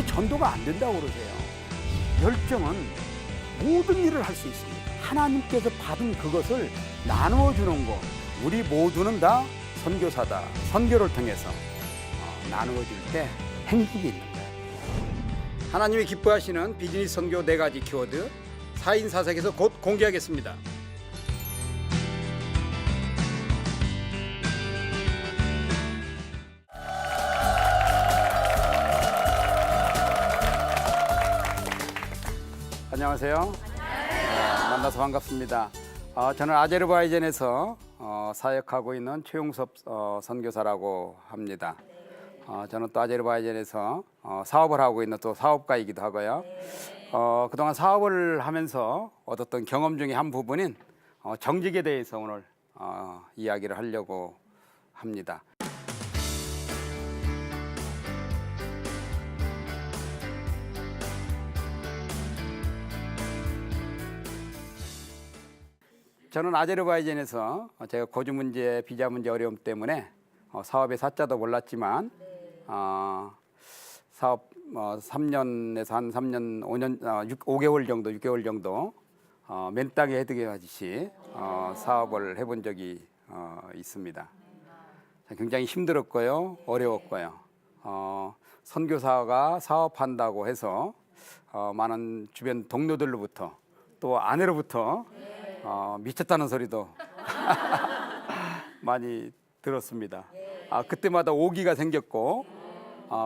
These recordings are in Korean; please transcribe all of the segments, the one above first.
전도가 안 된다고 그러세요. 열정은 모든 일을 할 수 있습니다. 하나님께서 받은 그것을 나누어 주는 것. 우리 모두는 다 선교사다. 선교를 통해서 나누어 줄 때 행복이 있는 거예요. 하나님이 기뻐하시는 비즈니스 선교 4가지 키워드 4인 4색에서 곧 공개하겠습니다. 안녕하세요. 만나서 반갑습니다. 저는 아제르바이잔에서 사역하고 있는 최용섭 선교사라고 합니다. 저는 또 아제르바이잔에서 사업을 하고 있는 또 사업가이기도 하고요. 그동안 사업을 하면서 얻었던 경험 중에 한 부분인 정직에 대해서 오늘 이야기를 하려고 합니다. 저는 아제르바이잔에서 제가 거주 문제, 비자 문제 어려움 때문에 사업의 사자도 몰랐지만 사업 3년에서 한 3년, 5년, 5개월 정도, 6개월 정도 맨 땅에 해득이 하듯이 사업을 해본 적이 있습니다. 굉장히 힘들었고요, 어려웠고요. 선교사가 사업한다고 해서 많은 주변 동료들로부터 또 아내로부터 미쳤다는 소리도 많이 들었습니다. 그때마다 오기가 생겼고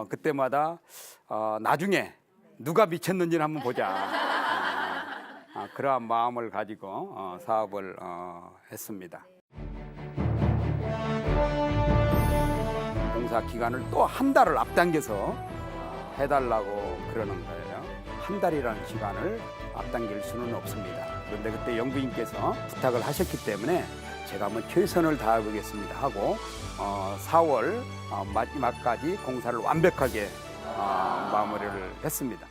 그때마다 나중에 누가 미쳤는지는 한번 보자. 그러한 마음을 가지고 사업을 했습니다. 공사 기간을 또 한 달을 앞당겨서 해달라고 그러는 거예요. 한 달이라는 시간을 앞당길 수는 없습니다. 그런데 그때 영부인께서 부탁을 하셨기 때문에 제가 한번 최선을 다해보겠습니다 하고 4월 마지막까지 공사를 완벽하게 마무리를 했습니다.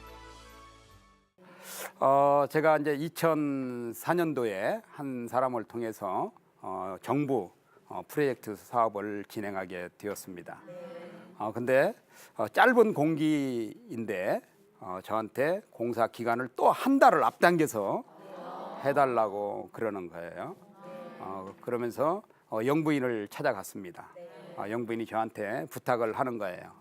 제가 이제 2004년도에 한 사람을 통해서 정부 프로젝트 사업을 진행하게 되었습니다. 근데 짧은 공기인데 저한테 공사 기간을 또 한 달을 앞당겨서 해달라고 그러는 거예요. 그러면서 영부인을 찾아갔습니다. 영부인이 저한테 부탁을 하는 거예요.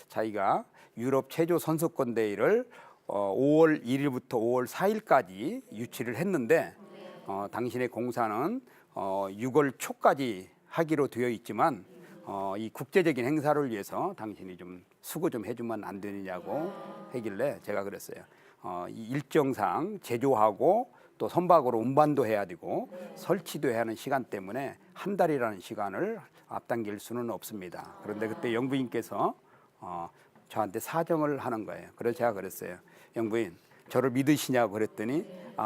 자기가 유럽 체조 선수권 대회를 5월 1일부터 5월 4일까지 유치를 했는데 당신의 공사는 6월 초까지 하기로 되어 있지만 이 국제적인 행사를 위해서 당신이 좀 수고 좀 해주면 안 되느냐고 하길래 제가 그랬어요. 이 일정상 제조하고 또 선박으로 운반도 해야 되고 설치도 해야 하는 시간 때문에 한 달이라는 시간을 앞당길 수는 없습니다. 그런데 그때 영부인께서 저한테 사정을 하는 거예요. 그래서 제가 그랬어요. 영부인, 저를 믿으시냐고 그랬더니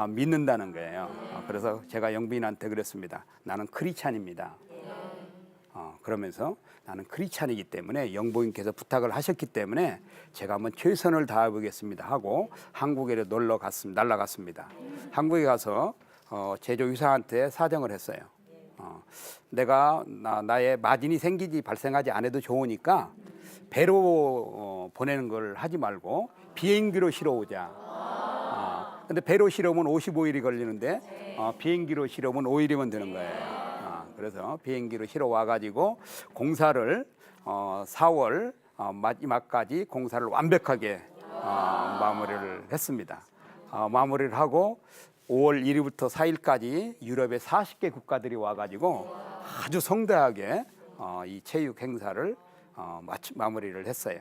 믿는다는 거예요. 그래서 제가 영부인한테 그랬습니다. 나는 크리스찬입니다. 그러면서 나는 크리스찬이기 때문에 영부인께서 부탁을 하셨기 때문에 제가 한번 최선을 다해보겠습니다 하고 한국에 날아갔습니다. 한국에 가서 제조유사한테 사정을 했어요. 내가 나의 마진이 발생하지 않아도 좋으니까 배로 보내는 걸 하지 말고 비행기로 실어오자. 근데 배로 실어오면 55일이 걸리는데 비행기로 실어오면 5일이면 되는 거예요. 그래서 비행기로 실어 와가지고 공사를 4월 마지막까지 공사를 완벽하게 마무리를 했습니다. 마무리를 하고 5월 1일부터 4일까지 유럽의 40개 국가들이 와가지고 아주 성대하게 이 체육 행사를 마무리를 했어요.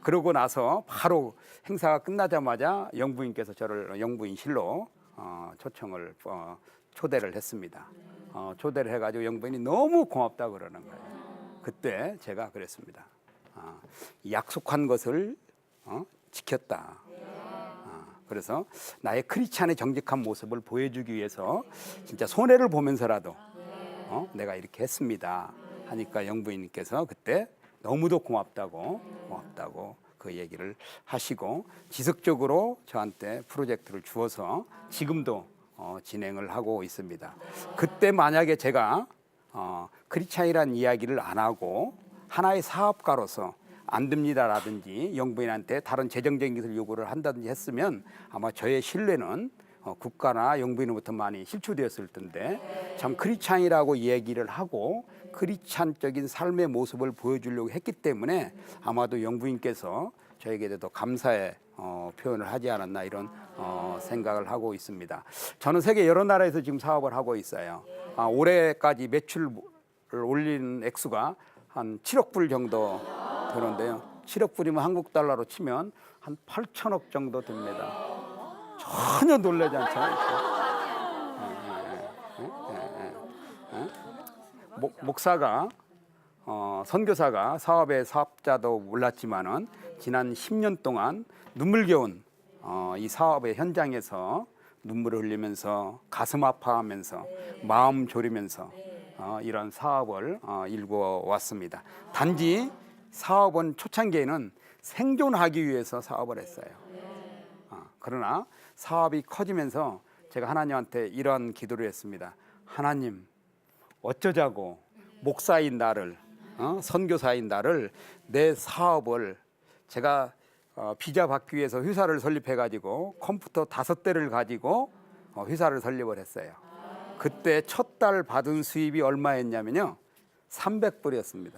그러고 나서 바로 행사가 끝나자마자 영부인께서 저를 영부인실로 초대를 했습니다. 초대를 해가지고 영부인이 너무 고맙다고 그러는 거예요. 그때 제가 그랬습니다. 약속한 것을 지켰다. 그래서 나의 크리스찬의 정직한 모습을 보여주기 위해서 진짜 손해를 보면서라도 내가 이렇게 했습니다 하니까 영부인께서 그때 너무도 고맙다고 그 얘기를 하시고 지속적으로 저한테 프로젝트를 주어서 지금도 진행을 하고 있습니다. 그때 만약에 제가 크리스찬이라는 이야기를 안 하고 하나의 사업가로서 안 됩니다라든지 영부인한테 다른 재정적인 것을 요구를 한다든지 했으면 아마 저의 신뢰는 국가나 영부인으로부터 많이 실추되었을 텐데 참 크리스찬이라고 얘기를 하고 크리스찬적인 삶의 모습을 보여주려고 했기 때문에 아마도 영부인께서 저에게 더 감사의 표현을 하지 않았나 이런 생각을 하고 있습니다. 저는 세계 여러 나라에서 지금 사업을 하고 있어요. 올해까지 매출을 올린 액수가 한 7억 불 정도 되는데요. 7억 불이면 한국 달러로 치면 한 8천억 정도 됩니다. 전혀 놀라지 않잖아요. 목사가 선교사가 사업의 사업자도 몰랐지만은 지난 10년 동안 눈물겨운 이 사업의 현장에서 눈물을 흘리면서 가슴 아파하면서 마음 졸이면서 이런 사업을 일궈 왔습니다. 단지 사업은 초창기에는 생존하기 위해서 사업을 했어요. 그러나 사업이 커지면서 제가 하나님한테 이런 기도를 했습니다. 하나님, 어쩌자고 목사인 나를 선교사인 나를 내 사업을 제가 비자 받기 위해서 회사를 설립해 가지고 컴퓨터 5대를 가지고 회사를 설립을 했어요. 그때 첫 달 받은 수입이 얼마였냐면요 300불이었습니다.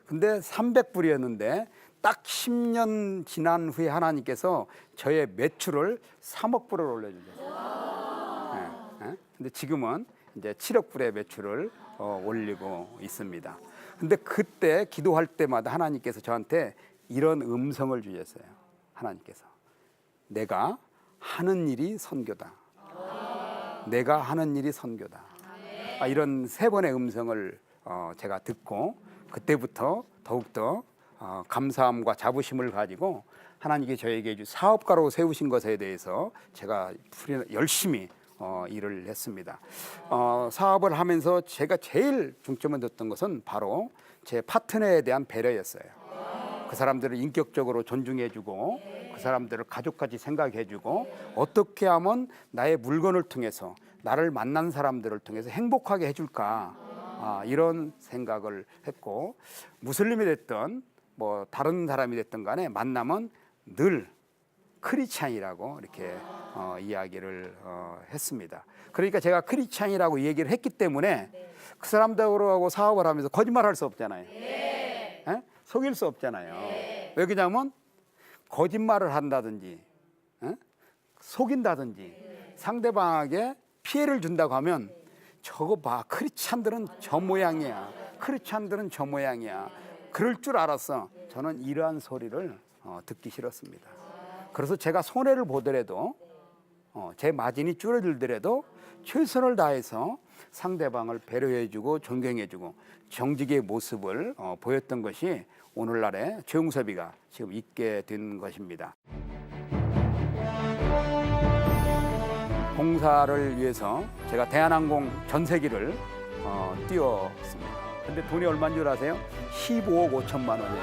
근데 300불이었는데 딱 10년 지난 후에 하나님께서 저의 매출을 3억 불을 올려주셨어요. 근데 지금은 이제 7억 불의 매출을 올리고 있습니다. 근데 그때 기도할 때마다 하나님께서 저한테 이런 음성을 주셨어요. 하나님께서 내가 하는 일이 선교다. 내가 하는 일이 선교다. 이런 3번의 음성을 제가 듣고 그때부터 더욱더 감사함과 자부심을 가지고 하나님께 저에게 사업가로 세우신 것에 대해서 제가 열심히 일을 했습니다. 사업을 하면서 제가 제일 중점을 뒀던 것은 바로 제 파트너에 대한 배려였어요. 그 사람들을 인격적으로 존중해주고 그 사람들을 가족같이 생각해주고 어떻게 하면 나의 물건을 통해서 나를 만난 사람들을 통해서 행복하게 해줄까 이런 생각을 했고 무슬림이 됐든 뭐 다른 사람이 됐든 간에 만나면 늘 크리스찬이라고 이렇게 이야기를 했습니다. 그러니까 제가 크리스찬이라고 얘기를 했기 때문에 그 사람들하고 사업을 하면서 거짓말할 수 없잖아요. 속일 수 없잖아요. 왜 그러냐면 거짓말을 한다든지 속인다든지 상대방에게 피해를 준다고 하면 저거 봐 크리스찬들은 저 모양이야. 크리스찬들은 저 모양이야. 그럴 줄 알았어. 저는 이러한 소리를 듣기 싫었습니다. 그래서 제가 손해를 보더라도 제 마진이 줄어들더라도 최선을 다해서 상대방을 배려해주고 존경해주고 정직의 모습을 보였던 것이 오늘날의 최용섭이가 지금 있게 된 것입니다. 공사를 위해서 제가 대한항공 전세기를 띄웠습니다. 근데 돈이 얼마인 줄 아세요? 15억 5천만 원에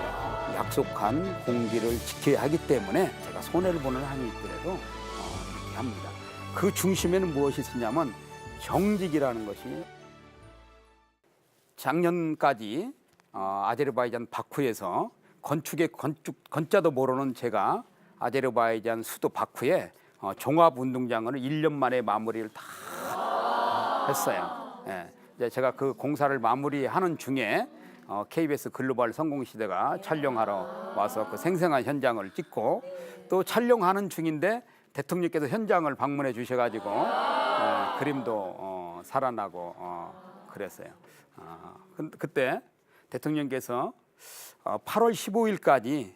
약속한 공기를 지켜야 하기 때문에 제가 손해를 보는 한이 있더라도 이렇게 합니다. 그 중심에는 무엇이 있었냐면 정직이라는 것이 작년까지 아제르바이잔 바쿠에서 건축의 건자도 모르는 제가 아제르바이잔 수도 바쿠에 종합운동장을 1년 만에 마무리를 다 했어요. 이제 제가 그 공사를 마무리하는 중에 KBS 글로벌 성공시대가 촬영하러 와서 그 생생한 현장을 찍고 또 촬영하는 중인데 대통령께서 현장을 방문해 주셔가지고 그림도 살아나고 그랬어요. 그때 대통령께서 8월 15일까지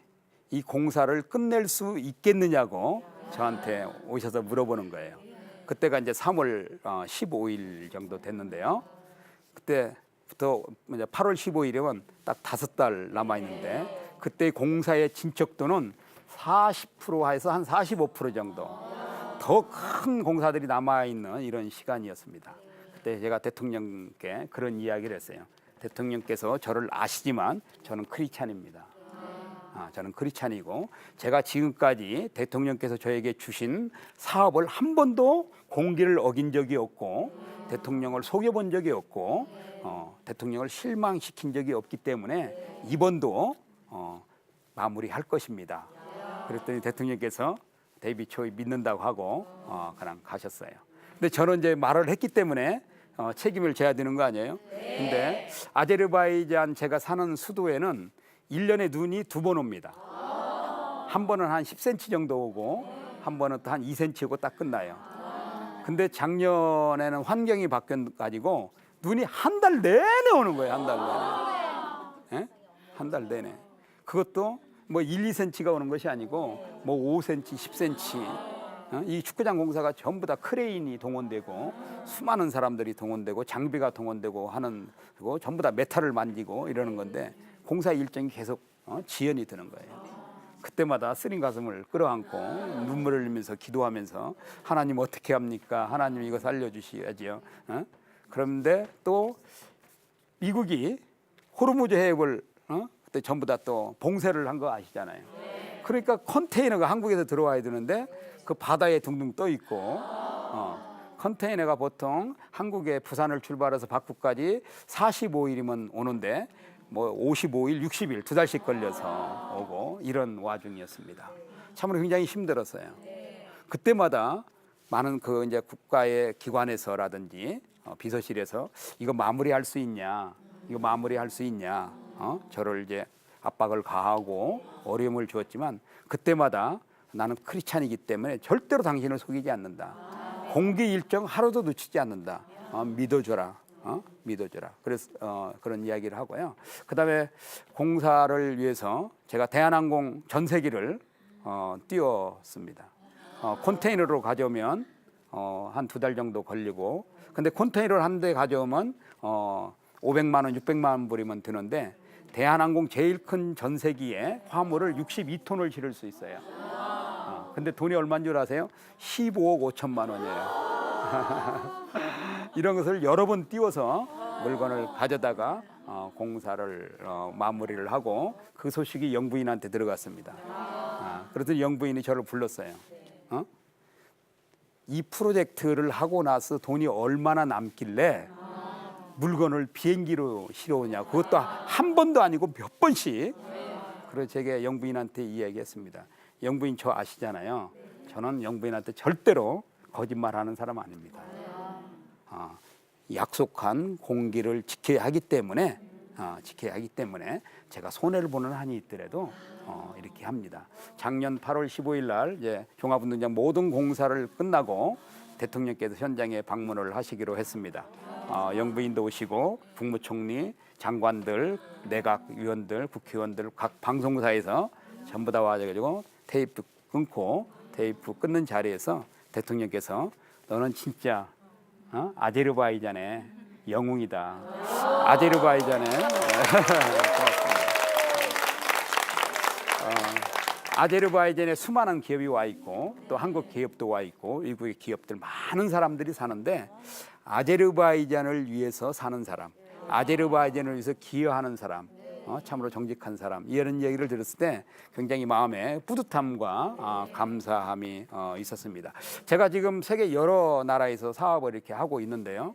이 공사를 끝낼 수 있겠느냐고 저한테 오셔서 물어보는 거예요. 그때가 이제 3월 15일 정도 됐는데요. 그때부터 8월 15일이면 딱 5달 남아 있는데 그때 공사의 진척도는 40%에서 한 45% 정도 더 큰 공사들이 남아 있는 이런 시간이었습니다. 그때 제가 대통령께 그런 이야기를 했어요. 대통령께서 저를 아시지만 저는 크리스찬입니다. 저는 크리스찬이고 제가 지금까지 대통령께서 저에게 주신 사업을 한 번도 공기를 어긴 적이 없고 대통령을 속여본 적이 없고 대통령을 실망시킨 적이 없기 때문에 이번도 마무리할 것입니다. 그랬더니 대통령께서 데이비 초이 믿는다고 하고 그냥 가셨어요. 근데 저는 이제 말을 했기 때문에 책임을 져야 되는 거 아니에요? 근데 아제르바이잔 제가 사는 수도에는 1년에 눈이 2번 옵니다. 한 번은 한 10cm 정도 오고 한 번은 또 한 2cm 오고 딱 끝나요. 근데 작년에는 환경이 바뀌어가지고 눈이 한 달 내내 오는 거예요. 한 달 내내. 예? 한 달 내내. 그것도 뭐 1, 2cm가 오는 것이 아니고 뭐 5cm, 10cm. 이 축구장 공사가 전부 다 크레인이 동원되고 수많은 사람들이 동원되고 장비가 동원되고 하는, 그리고 전부 다 메탈을 만지고 이러는 건데 공사 일정이 계속 지연이 되는 거예요. 그때마다 쓰린 가슴을 끌어안고 눈물을 흘리면서 기도하면서 하나님 어떻게 합니까? 하나님 이거 살려주셔야지요. 그런데 또 미국이 호르무즈 해협을 그때 전부 다 또 봉쇄를 한 거 아시잖아요. 그러니까 컨테이너가 한국에서 들어와야 되는데 그 바다에 둥둥 떠 있고 컨테이너가 보통 한국에 부산을 출발해서 박구까지 45일이면 오는데 뭐 55일, 60일 2달씩 걸려서 오고 이런 와중이었습니다. 참으로 굉장히 힘들었어요. 그때마다 많은 그 이제 국가의 기관에서라든지 비서실에서 이거 마무리할 수 있냐, 이거 마무리할 수 있냐, 저를 이제 압박을 가하고 어려움을 주었지만 그때마다 나는 크리스찬이기 때문에 절대로 당신을 속이지 않는다. 공개 일정 하루도 놓치지 않는다. 믿어줘라. 믿어줘라. 그래서 그런 이야기를 하고요. 그다음에 공사를 위해서 제가 대한항공 전세기를 띄웠습니다. 컨테이너로 가져오면 한 2달 정도 걸리고, 근데 컨테이너를 한 대 가져오면 500만 원, 600만 원 불이면 드는데 대한항공 제일 큰 전세기에 화물을 62톤을 실을 수 있어요. 근데 돈이 얼마인 줄 아세요? 15억 5천만 원이에요. 이런 것을 여러 번 띄워서 물건을 가져다가 공사를 마무리를 하고 그 소식이 영부인한테 들어갔습니다. 그랬더니 영부인이 저를 불렀어요. 이 프로젝트를 하고 나서 돈이 얼마나 남길래 물건을 비행기로 실어오냐. 그것도 한 번도 아니고 몇 번씩. 그래서 제가 영부인한테 이야기했습니다. 영부인 저 아시잖아요. 저는 영부인한테 절대로 거짓말하는 사람 아닙니다. 약속한 공기를 지켜야 하기 때문에 제가 손해를 보는 한이 있더라도 이렇게 합니다. 작년 8월 15일 날 이제 종합운동장 모든 공사를 끝나고 대통령께서 현장에 방문을 하시기로 했습니다. 영부인도 오시고 국무총리, 장관들, 내각위원들, 국회의원들 각 방송사에서 전부 다 와가지고 테이프 끊고 테이프 끊는 자리에서 대통령께서 너는 진짜 아제르바이잔의 영웅이다. 아제르바이잔의 아제르바이잔에 수많은 기업이 와 있고 또 한국 기업도 와 있고 외국의 기업들 많은 사람들이 사는데 아제르바이잔을 위해서 사는 사람, 아제르바이잔을 위해서 기여하는 사람, 참으로 정직한 사람, 이런 얘기를 들었을 때 굉장히 마음에 뿌듯함과 감사함이 있었습니다. 제가 지금 세계 여러 나라에서 사업을 이렇게 하고 있는데요.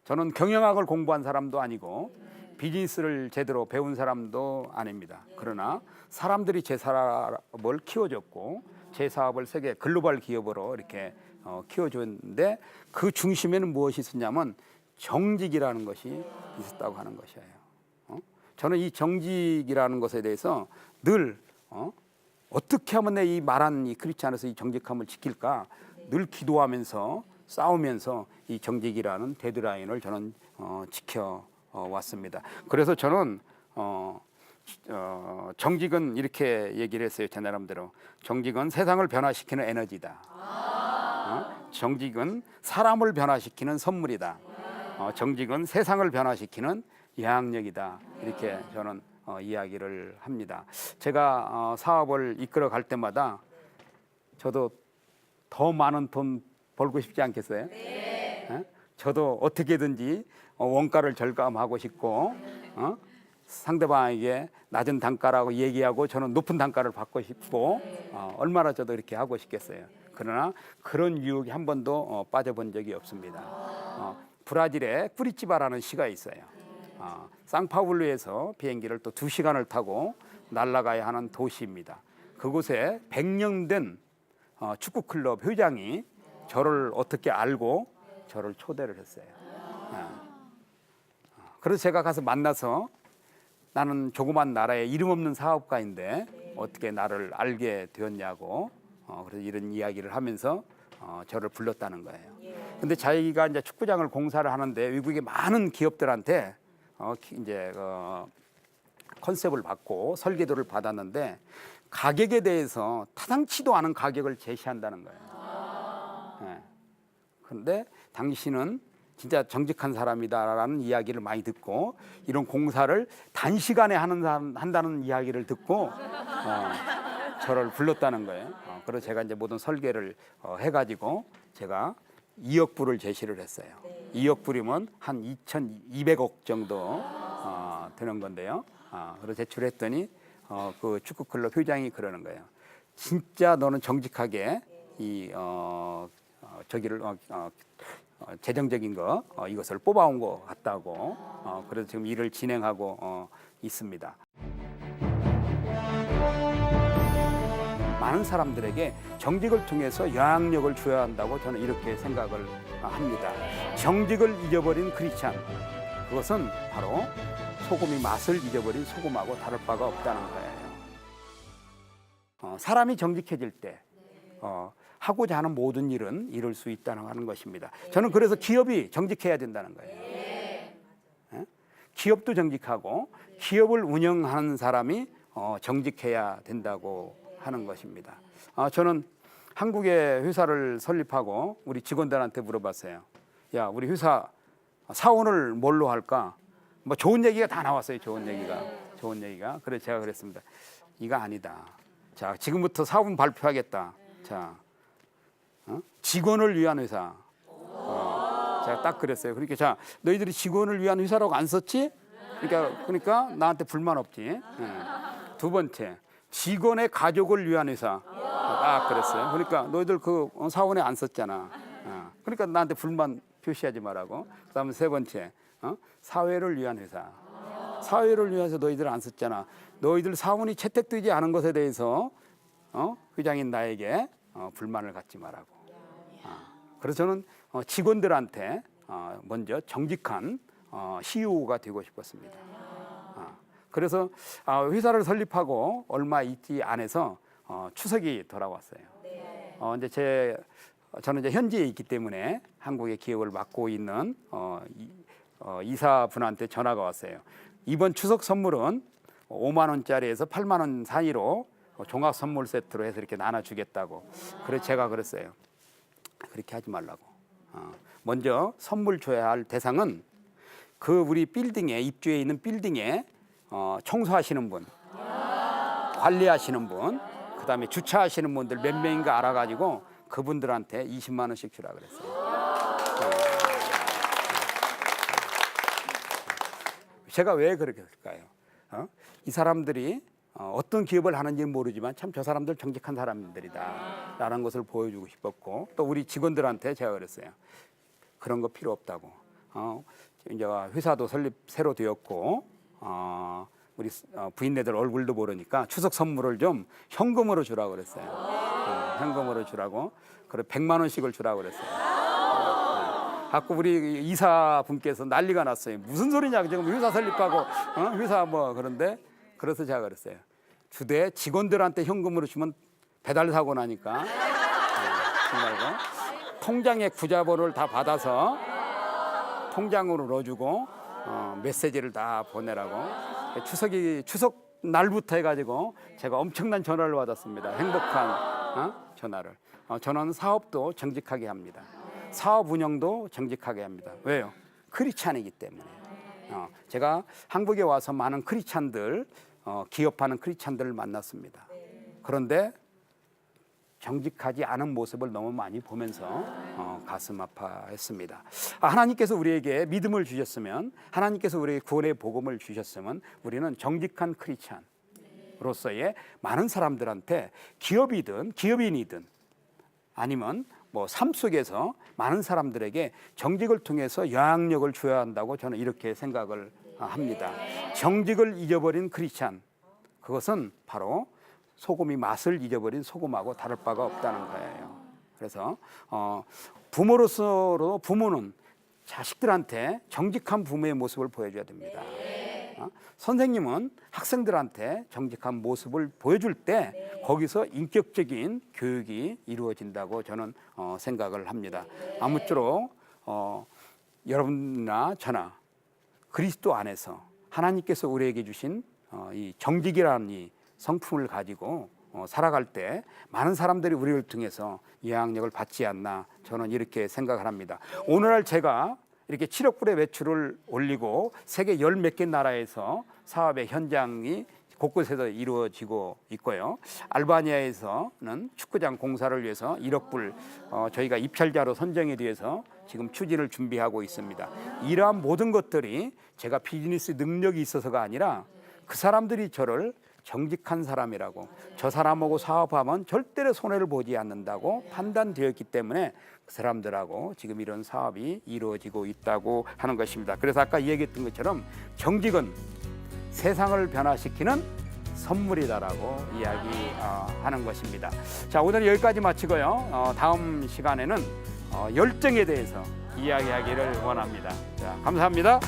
저는 경영학을 공부한 사람도 아니고 비즈니스를 제대로 배운 사람도 아닙니다. 그러나 사람들이 제 사업을 키워줬고 제 사업을 세계 글로벌 기업으로 이렇게 키워줬는데 그 중심에는 무엇이 있었냐면 정직이라는 것이 있었다고 하는 것이에요. 저는 이 정직이라는 것에 대해서 늘 어떻게 하면 내 이 말한 이 크리스찬에서 이 정직함을 지킬까 늘 기도하면서 싸우면서 이 정직이라는 데드라인을 저는 지켜왔습니다. 그래서 저는 정직은 이렇게 얘기를 했어요. 제 나름대로 정직은 세상을 변화시키는 에너지다. 정직은 사람을 변화시키는 선물이다. 정직은 세상을 변화시키는 영향력이다. 이렇게 저는 이야기를 합니다. 제가 사업을 이끌어 갈 때마다 저도 더 많은 돈 벌고 싶지 않겠어요? 네. 저도 어떻게든지 원가를 절감하고 싶고 상대방에게 낮은 단가라고 얘기하고 저는 높은 단가를 받고 싶고 얼마나 저도 이렇게 하고 싶겠어요. 그러나 그런 유혹이 한 번도 빠져본 적이 없습니다. 브라질에 꾸리치바라는 시가 있어요. 상파울루에서 비행기를 또 2시간을 타고 날아가야 하는 도시입니다. 그곳에 100년 된 축구클럽 회장이 저를 어떻게 알고 저를 초대를 했어요. 그래서 제가 가서 만나서 나는 조그만 나라의 이름 없는 사업가인데 어떻게 나를 알게 되었냐고 그래서 이런 이야기를 하면서 저를 불렀다는 거예요. 근데 자기가 이제 축구장을 공사를 하는데 외국의 많은 기업들한테 이제 컨셉을 받고 설계도를 받았는데 가격에 대해서 타당치도 않은 가격을 제시한다는 거예요. 그런데 당신은 진짜 정직한 사람이다라는 이야기를 많이 듣고 이런 공사를 단시간에 한다는 이야기를 듣고 저를 불렀다는 거예요. 그래서 제가 이제 모든 설계를 해가지고 제가 2억 불을 제시를 했어요. 2억 불이면 한 2,200억 정도 되는 건데요. 그래서 제출했더니 그 축구클럽 회장이 그러는 거예요. 진짜 너는 정직하게 이 저기를 재정적인 거 이것을 뽑아온 것 같다고 그래서 지금 일을 진행하고 있습니다. 많은 사람들에게 정직을 통해서 영향력을 줘야 한다고 저는 이렇게 생각을 합니다. 정직을 잊어버린 크리스찬, 그것은 바로 소금이 맛을 잊어버린 소금하고 다를 바가 없다는 거예요. 사람이 정직해질 때 하고자 하는 모든 일은 이룰 수 있다는 하는 것입니다. 저는 그래서 기업이 정직해야 된다는 거예요. 기업도 정직하고 기업을 운영하는 사람이 정직해야 된다고 하는 것입니다. 저는 한국에 회사를 설립하고 우리 직원들한테 물어봤어요. 야, 우리 회사 사원을 뭘로 할까? 뭐 좋은 얘기가 다 나왔어요. 좋은 얘기가. 그래서 제가 그랬습니다. 이거 아니다. 자, 지금부터 사원 발표하겠다. 자, 직원을 위한 회사. 제가 딱 그랬어요. 그러니까 자, 너희들이 직원을 위한 회사라고 안 썼지? 그러니까 나한테 불만 없지. 두 번째, 직원의 가족을 위한 회사. 딱 그랬어요. 그러니까 너희들 그 사원에 안 썼잖아. 그러니까 나한테 불만 표시하지 말라고. 그다음에 세 번째, 사회를 위한 회사. 사회를 위해서 너희들 안 썼잖아. 너희들 사원이 채택되지 않은 것에 대해서 회장인 나에게 불만을 갖지 말라고. 그래서 저는 직원들한테 먼저 정직한 CEO가 되고 싶었습니다. 그래서 회사를 설립하고 얼마 있지 않아서 추석이 돌아왔어요. 이제 저는 이제 현지에 있기 때문에 한국의 기업을 맡고 있는 이사분한테 전화가 왔어요. 이번 추석 선물은 5만 원짜리에서 8만 원 사이로 종합 선물 세트로 해서 이렇게 나눠주겠다고. 그래서 제가 그랬어요. 그렇게 하지 말라고. 먼저 선물 줘야 할 대상은 그 우리 빌딩에 입주해 있는 빌딩에 청소하시는 분, 관리하시는 분, 그다음에 주차하시는 분들 몇 명인가 알아가지고 그분들한테 20만 원씩 주라 그랬어요. 제가 왜 그렇게 할까요? 이 사람들이 어떤 기업을 하는지는 모르지만 참 저 사람들 정직한 사람들이다라는 것을 보여주고 싶었고, 또 우리 직원들한테 제가 그랬어요. 그런 거 필요 없다고. 이제 회사도 새로 되었고 우리 부인네들 얼굴도 모르니까 추석 선물을 좀 현금으로 주라고 그랬어요. 현금으로 주라고. 그래 100만 원씩을 주라고 그랬어요. 자꾸 우리 이사분께서 난리가 났어요. 무슨 소리냐 지금 회사 설립하고 회사 뭐 그런데 그래서 제가 그랬어요. 주대 직원들한테 현금으로 주면 배달 사고 나니까 말고 통장에 구자본을 다 받아서 통장으로 넣어주고 메시지를 다 보내라고. 추석 날부터 해가지고 제가 엄청난 전화를 받았습니다. 행복한 전화를. 저는 사업도 정직하게 합니다. 사업 운영도 정직하게 합니다. 왜요? 크리스찬이기 때문에. 제가 한국에 와서 많은 크리스찬들, 기업하는 크리스찬들을 만났습니다. 그런데 정직하지 않은 모습을 너무 많이 보면서 가슴 아파했습니다. 하나님께서 우리에게 믿음을 주셨으면, 하나님께서 우리에게 구원의 복음을 주셨으면 우리는 정직한 크리스찬으로서의 많은 사람들한테 기업이든 기업인이든 아니면 뭐 삶 속에서 많은 사람들에게 정직을 통해서 영향력을 줘야 한다고 저는 이렇게 생각을 합니다. 정직을 잊어버린 크리스찬, 그것은 바로 소금이 맛을 잊어버린 소금하고 다를 바가 없다는 거예요. 그래서 부모로서 부모는 자식들한테 정직한 부모의 모습을 보여줘야 됩니다. 선생님은 학생들한테 정직한 모습을 보여줄 때 거기서 인격적인 교육이 이루어진다고 저는 생각을 합니다. 아무쪼록 여러분이나 저나 그리스도 안에서 하나님께서 우리에게 주신 이 정직이라는 이 성품을 가지고 살아갈 때 많은 사람들이 우리를 통해서 영향력을 받지 않나 저는 이렇게 생각을 합니다. 오늘날 제가 이렇게 7억 불의 매출을 올리고 세계 열 몇 개 나라에서 사업의 현장이 곳곳에서 이루어지고 있고요. 알바니아에서는 축구장 공사를 위해서 1억 불 저희가 입찰자로 선정에 대해서 지금 추진을 준비하고 있습니다. 이러한 모든 것들이 제가 비즈니스 능력이 있어서가 아니라 그 사람들이 저를 정직한 사람이라고, 저 사람하고 사업하면 절대로 손해를 보지 않는다고 판단되었기 때문에 그 사람들하고 지금 이런 사업이 이루어지고 있다고 하는 것입니다. 그래서 아까 얘기했던 것처럼 정직은 세상을 변화시키는 선물이다라고 이야기하는 것입니다. 자, 오늘 여기까지 마치고요. 다음 시간에는 열정에 대해서 이야기하기를 원합니다. 자, 감사합니다.